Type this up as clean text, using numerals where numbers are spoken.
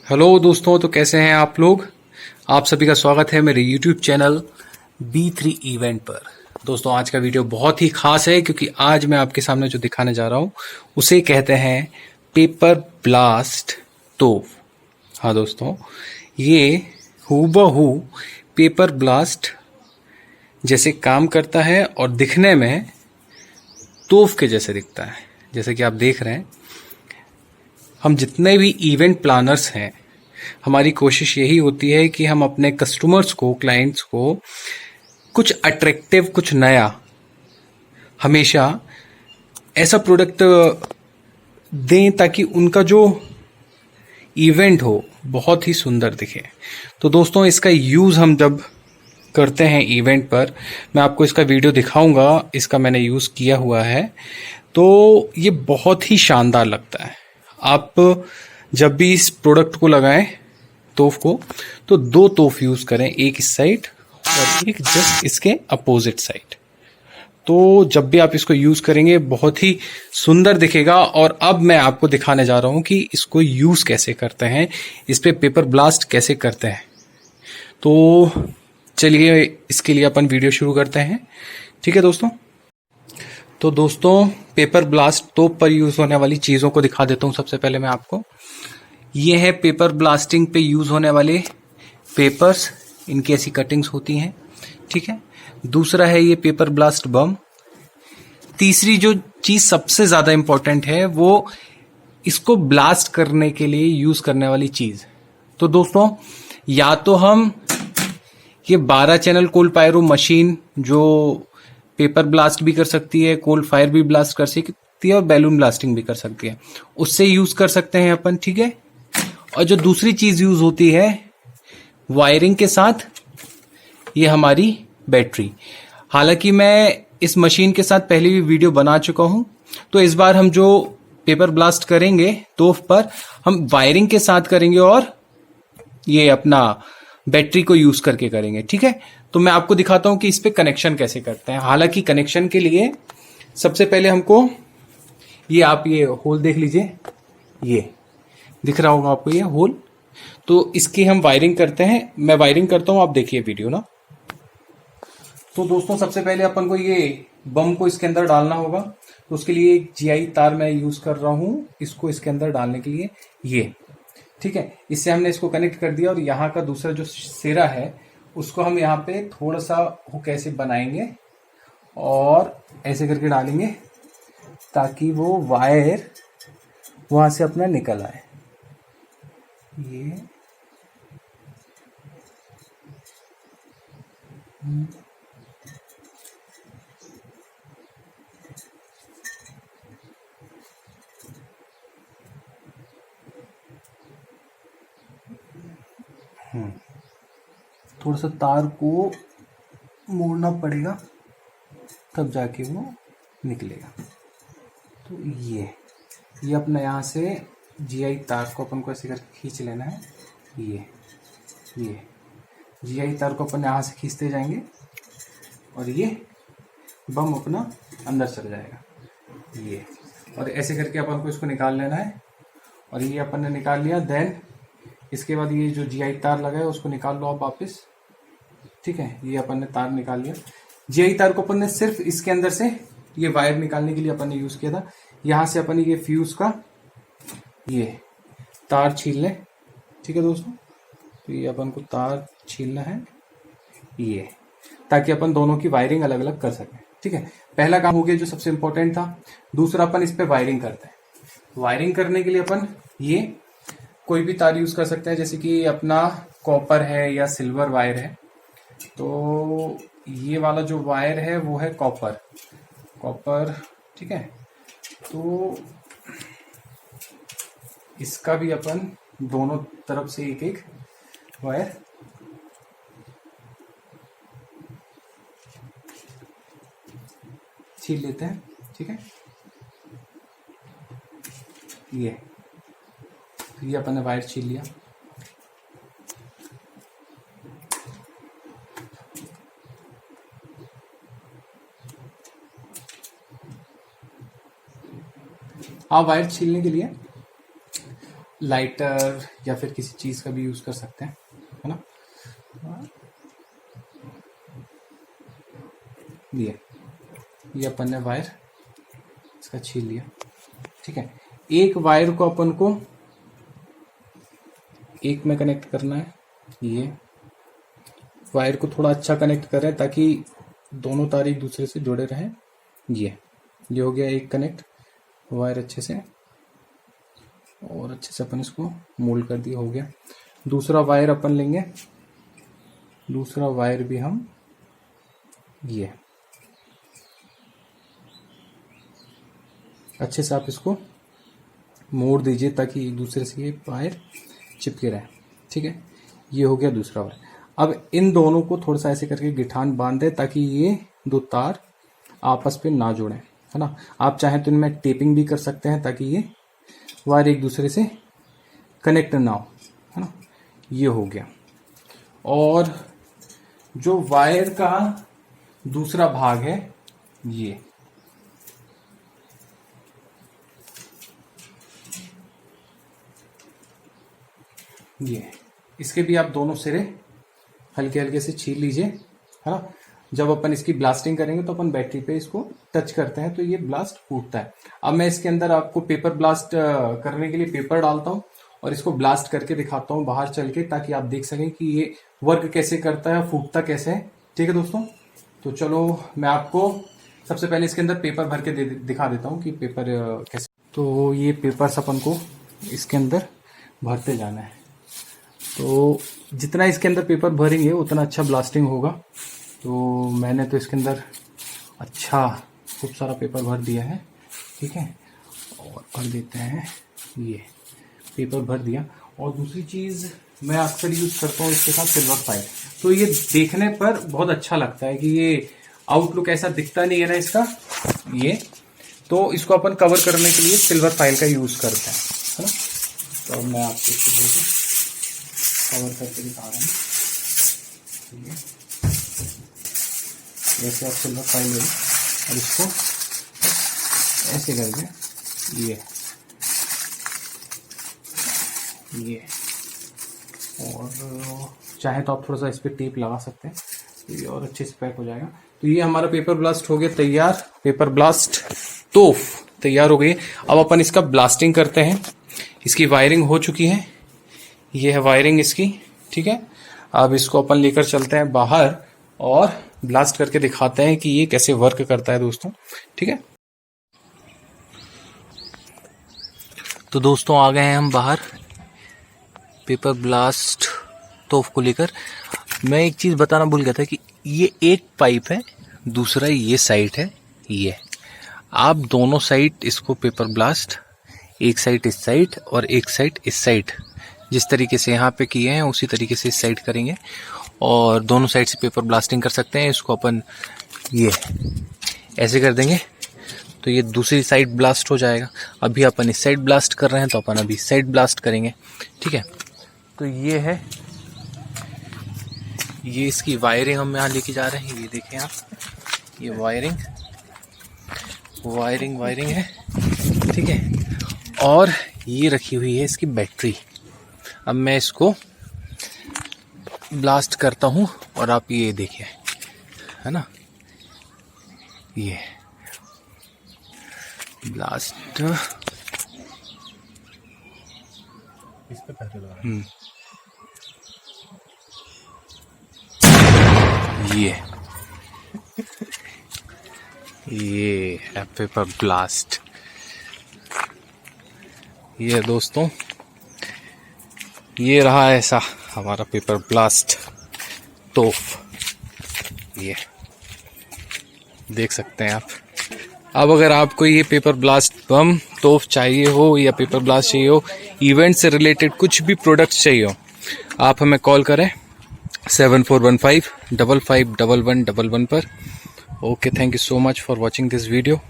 Hello दोस्तों, तो कैसे हैं आप लोग। आप सभी का स्वागत है मेरे YouTube चैनल B3 इवेंट पर। दोस्तों, आज का वीडियो बहुत ही खास है क्योंकि आज मैं आपके सामने जो दिखाने जा रहा हूं उसे कहते हैं पेपर ब्लास्ट तोफ। हाँ दोस्तों, ये हूबहू पेपर ब्लास्ट जैसे काम करता है और दिखने में तोफ के जैसे दिखता है। जैसे कि आप देख रहे हैं, हम जितने भी इवेंट प्लानर्स हैं, हमारी कोशिश यही होती है कि हम अपने कस्टमर्स को, क्लाइंट्स को कुछ अट्रैक्टिव, कुछ नया, हमेशा ऐसा प्रोडक्ट दें ताकि उनका जो इवेंट हो बहुत ही सुंदर दिखे। तो दोस्तों, इसका यूज़ हम जब करते हैं इवेंट पर, मैं आपको इसका वीडियो दिखाऊंगा। इसका मैंने यूज़ किया हुआ है, तो ये बहुत ही शानदार लगता है। आप जब भी इस प्रोडक्ट को लगाएं, तोफ को, तो दो तोफ यूज करें, एक इस साइड और एक जस्ट इसके अपोजिट साइड। तो जब भी आप इसको यूज करेंगे बहुत ही सुंदर दिखेगा। और अब मैं आपको दिखाने जा रहा हूं कि इसको यूज कैसे करते हैं, इस पे पेपर ब्लास्ट कैसे करते हैं। तो चलिए इसके लिए अपन वीडियो शुरू करते हैं। ठीक है दोस्तों। तो दोस्तों, पेपर ब्लास्ट तोप पर यूज होने वाली चीजों को दिखा देता हूं। सबसे पहले मैं आपको, ये है पेपर ब्लास्टिंग पे यूज होने वाले पेपर्स, इनकी ऐसी कटिंग्स होती हैं। ठीक है। दूसरा है ये पेपर ब्लास्ट बम। तीसरी जो चीज सबसे ज्यादा इंपॉर्टेंट है, वो इसको ब्लास्ट करने के लिए यूज करने वाली चीज। तो दोस्तों, या तो हम ये 12 चैनल कोल्ड पायरो मशीन जो पेपर ब्लास्ट भी कर सकती है, कोल्ड फायर भी ब्लास्ट कर सकती है और बैलून ब्लास्टिंग भी कर सकती है, उससे यूज कर सकते हैं अपन। ठीक है। और जो दूसरी चीज यूज होती है वायरिंग के साथ, ये हमारी बैटरी। हालांकि मैं इस मशीन के साथ पहले भी वीडियो बना चुका हूं, तो इस बार हम जो पेपर ब्लास्ट करेंगे तोफ पर, हम वायरिंग के साथ करेंगे और ये अपना बैटरी को यूज करके करेंगे। ठीक है। तो मैं आपको दिखाता हूं कि इस पे कनेक्शन कैसे करते हैं। हालांकि कनेक्शन के लिए सबसे पहले हमको आप ये होल देख लीजिए, ये दिख रहा होगा आपको ये होल। तो इसकी हम वायरिंग करते हैं। मैं वायरिंग करता हूं, आप देखिए वीडियो ना। तो दोस्तों, सबसे पहले अपन को ये बम को इसके अंदर डालना होगा। तो उसके लिए एक GI तार मैं यूज कर रहा हूं इसको इसके अंदर डालने के लिए। ये ठीक है। इससे हमने इसको कनेक्ट कर दिया और यहाँ का दूसरा जो सिरा है उसको हम यहाँ पे थोड़ा सा हुक ऐसे बनाएंगे और ऐसे करके डालेंगे ताकि वो वायर वहां से अपना निकल आए। ये थोड़ा सा तार को मोड़ना पड़ेगा, तब जाके वो निकलेगा। तो ये अपना यहाँ से GI तार को अपन को ऐसे करके खींच लेना है। ये GI तार को अपन यहाँ से खींचते जाएंगे और ये बम अपना अंदर चल जाएगा। ये और ऐसे करके अपन को इसको निकाल लेना है। और ये अपन ने निकाल लिया। देन इसके बाद ये जो GI तार लगा है उसको निकाल लो आप वापस। ठीक है। ये अपन ने तार निकाल लिया। GI तार को अपन ने सिर्फ इसके अंदर से ये वायर निकालने के लिए अपन ने यूज किया था। यहां से अपन ये फ्यूज का ये तार छील लें। ठीक है दोस्तों। तो ये अपन को तार छीलना है ये, ताकि अपन दोनों की वायरिंग अलग अलग कर सकें। ठीक है। पहला काम हो गया जो सबसे इंपॉर्टेंट था। दूसरा, अपन इस पे वायरिंग करते हैं। वायरिंग करने के लिए अपन ये कोई भी तार यूज कर सकते हैं, जैसे कि अपना कॉपर है या सिल्वर वायर है। तो ये वाला जो वायर है वो है कॉपर। ठीक है। तो इसका भी अपन दोनों तरफ से एक एक वायर छील लेते हैं। ठीक है। ये अपन ने वायर छील लिया। वायर छीलने के लिए लाइटर या फिर किसी चीज का भी यूज कर सकते हैं, है ना। ये अपन ने वायर इसका छील लिया, ठीक है। एक वायर को अपन को एक में कनेक्ट करना है। ये वायर को थोड़ा अच्छा कनेक्ट करें ताकि दोनों तार एक दूसरे से जुड़े रहें। ये हो गया एक कनेक्ट वायर अच्छे से, और अच्छे से अपन इसको मोल्ड कर दिया, हो गया। दूसरा वायर अपन लेंगे, दूसरा वायर भी हम ये अच्छे से आप इसको मोड़ दीजिए ताकि एक दूसरे से ये वायर चिपके रहे, ठीक है। ये हो गया दूसरा वायर। अब इन दोनों को थोड़ा सा ऐसे करके गिठान बांध दे ताकि ये दो तार आपस पे ना जुड़े, है ना। आप चाहें तो इनमें टेपिंग भी कर सकते हैं ताकि ये वायर एक दूसरे से कनेक्ट ना हो, है ना। ये हो गया। और जो वायर का दूसरा भाग है ये इसके भी आप दोनों सिरे हल्के हल्के से छील लीजिए, है ना। जब अपन इसकी ब्लास्टिंग करेंगे तो अपन बैटरी पे इसको टच करते हैं तो ये ब्लास्ट फूटता है। अब मैं इसके अंदर आपको पेपर ब्लास्ट करने के लिए पेपर डालता हूँ और इसको ब्लास्ट करके दिखाता हूँ बाहर चल के, ताकि आप देख सकें कि ये वर्क कैसे करता है, फूटता कैसे है, ठीक है दोस्तों। तो चलो मैं आपको सबसे पहले इसके अंदर पेपर भर के दिखा देता हूँ कि पेपर कैसे। तो ये पेपर्स अपन को इसके अंदर भरते जाना है। तो जितना इसके अंदर पेपर भरेंगे उतना अच्छा ब्लास्टिंग होगा। तो मैंने तो इसके अंदर अच्छा खूब सारा पेपर भर दिया है, ठीक है। और भर देते हैं, ये पेपर भर दिया। और दूसरी चीज़ मैं अक्सर यूज़ करता हूँ इसके साथ सिल्वर फाइल। तो ये देखने पर बहुत अच्छा लगता है कि ये आउटलुक ऐसा दिखता नहीं है ना इसका, ये तो इसको अपन कवर करने के लिए सिल्वर फाइल का यूज़ करते हैं, है ना। तो अब मैं आपको इसको कवर करके दिखा रहा हूँ, ठीक है। जैसे आप सिल्वर फाइल ले और इसको ऐसे करके ये और चाहे तो आप थोड़ा सा इस पर टेप लगा सकते हैं, ये और अच्छे से पैक हो जाएगा। तो ये हमारा पेपर ब्लास्ट हो गया तैयार। पेपर ब्लास्ट तोफ तैयार हो गई। अब अपन इसका ब्लास्टिंग करते हैं। इसकी वायरिंग हो चुकी है, ये है वायरिंग इसकी, ठीक है। अब इसको अपन लेकर चलते हैं बाहर और ब्लास्ट करके दिखाते हैं कि ये कैसे वर्क करता है दोस्तों, ठीक है। तो दोस्तों आ गए हैं हम बाहर पेपर ब्लास्ट तोफ को लेकर। मैं एक चीज बताना भूल गया था कि ये एक पाइप है, दूसरा ये साइड है। ये आप दोनों साइड इसको पेपर ब्लास्ट, एक साइड इस साइड और एक साइड इस साइड, जिस तरीके से यहाँ पे किए हैं उसी तरीके से इस साइड करेंगे और दोनों साइड से पेपर ब्लास्टिंग कर सकते हैं। इसको अपन ये ऐसे कर देंगे तो ये दूसरी साइड ब्लास्ट हो जाएगा। अभी अपन इस साइड ब्लास्ट कर रहे हैं तो अपन अभी इस साइड ब्लास्ट करेंगे, ठीक है। तो ये है, ये इसकी वायरिंग हम यहाँ लेके जा रहे हैं। ये देखें आप, ये वायरिंग है, ठीक है। और ये रखी हुई है इसकी बैटरी। अब मैं इसको ब्लास्ट करता हूँ और आप ये देखिए, है ना, ये ब्लास्ट इस पे पहले लगा। ये है पेपर ब्लास्ट। ये दोस्तों ये रहा ऐसा हमारा पेपर ब्लास्ट तोफ, ये देख सकते हैं आप। अब अगर आपको ये पेपर ब्लास्ट बम तोफ चाहिए हो या पेपर ब्लास्ट चाहिए हो, इवेंट से रिलेटेड कुछ भी प्रोडक्ट्स चाहिए हो, आप हमें कॉल करें 7415 551111 पर। Okay, thank you so much for watching this video.